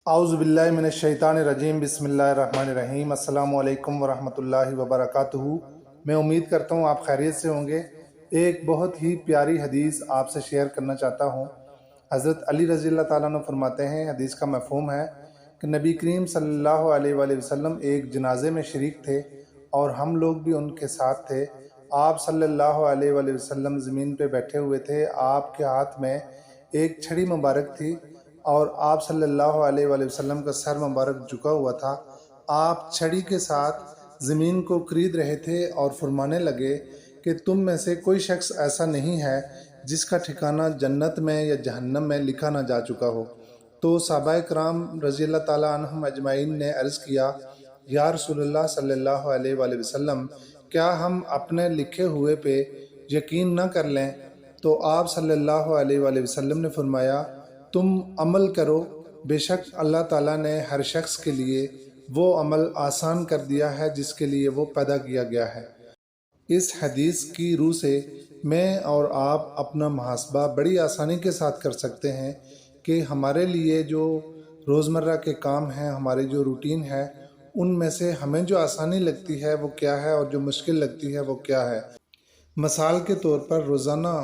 اعوذ باللہ من الشیطان الرجیم، بسم اللہ الرحمن الرحیم۔ السلام علیکم ورحمۃ اللہ وبرکاتہ۔ میں امید کرتا ہوں آپ خیریت سے ہوں گے۔ ایک بہت ہی پیاری حدیث آپ سے شیئر کرنا چاہتا ہوں۔ حضرت علی رضی اللہ تعالیٰ عنہ فرماتے ہیں، حدیث کا مفہوم ہے کہ نبی کریم صلی اللہ علیہ وآلہ وسلم ایک جنازے میں شریک تھے اور ہم لوگ بھی ان کے ساتھ تھے۔ آپ صلی اللہ علیہ وآلہ وسلم زمین پہ بیٹھے ہوئے تھے، آپ کے ہاتھ میں ایک چھڑی مبارک تھی اور آپ صلی اللہ علیہ وآلہ وسلم کا سر مبارک جھکا ہوا تھا۔ آپ چھڑی کے ساتھ زمین کو کرید رہے تھے اور فرمانے لگے کہ تم میں سے کوئی شخص ایسا نہیں ہے جس کا ٹھکانہ جنت میں یا جہنم میں لکھا نہ جا چکا ہو۔ تو صحابہ کرام رضی اللہ تعالیٰ عنہم اجمعین نے عرض کیا، یا رسول اللہ صلی اللہ علیہ وآلہ وسلم، کیا ہم اپنے لکھے ہوئے پہ یقین نہ کر لیں؟ تو آپ صلی اللہ علیہ وآلہ وسلم نے فرمایا، تم عمل کرو، بے شک اللہ تعالیٰ نے ہر شخص کے لیے وہ عمل آسان کر دیا ہے جس کے لیے وہ پیدا کیا گیا ہے۔ اس حدیث کی روح سے میں اور آپ اپنا محاسبہ بڑی آسانی کے ساتھ کر سکتے ہیں کہ ہمارے لیے جو روزمرہ کے کام ہیں، ہماری جو روٹین ہے، ان میں سے ہمیں جو آسانی لگتی ہے وہ کیا ہے اور جو مشکل لگتی ہے وہ کیا ہے۔ مثال کے طور پر روزانہ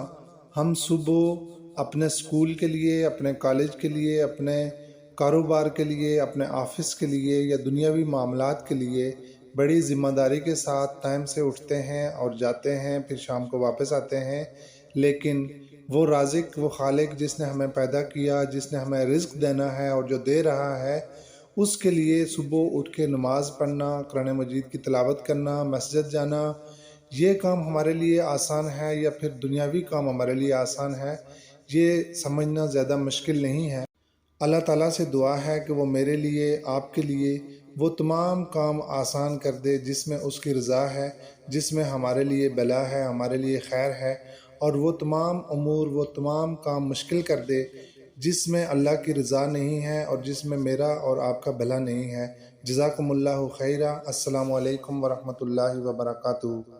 ہم صبح اپنے سکول کے لیے، اپنے کالج کے لیے، اپنے کاروبار کے لیے، اپنے آفس کے لیے یا دنیاوی معاملات کے لیے بڑی ذمہ داری کے ساتھ ٹائم سے اٹھتے ہیں اور جاتے ہیں، پھر شام کو واپس آتے ہیں، لیکن وہ رازق، وہ خالق جس نے ہمیں پیدا کیا، جس نے ہمیں رزق دینا ہے اور جو دے رہا ہے، اس کے لیے صبح اٹھ کے نماز پڑھنا، قرآن مجید کی تلاوت کرنا، مسجد جانا، یہ کام ہمارے لیے آسان ہے یا پھر دنیاوی کام ہمارے لیے آسان ہے، یہ سمجھنا زیادہ مشکل نہیں ہے۔ اللہ تعالیٰ سے دعا ہے کہ وہ میرے لیے، آپ کے لیے وہ تمام کام آسان کر دے جس میں اس کی رضا ہے، جس میں ہمارے لیے بھلا ہے، ہمارے لیے خیر ہے، اور وہ تمام امور، وہ تمام کام مشکل کر دے جس میں اللہ کی رضا نہیں ہے اور جس میں میرا اور آپ کا بھلا نہیں ہے۔ جزاکم اللہ خیرہ۔ السلام علیکم ورحمۃ اللہ وبرکاتہ۔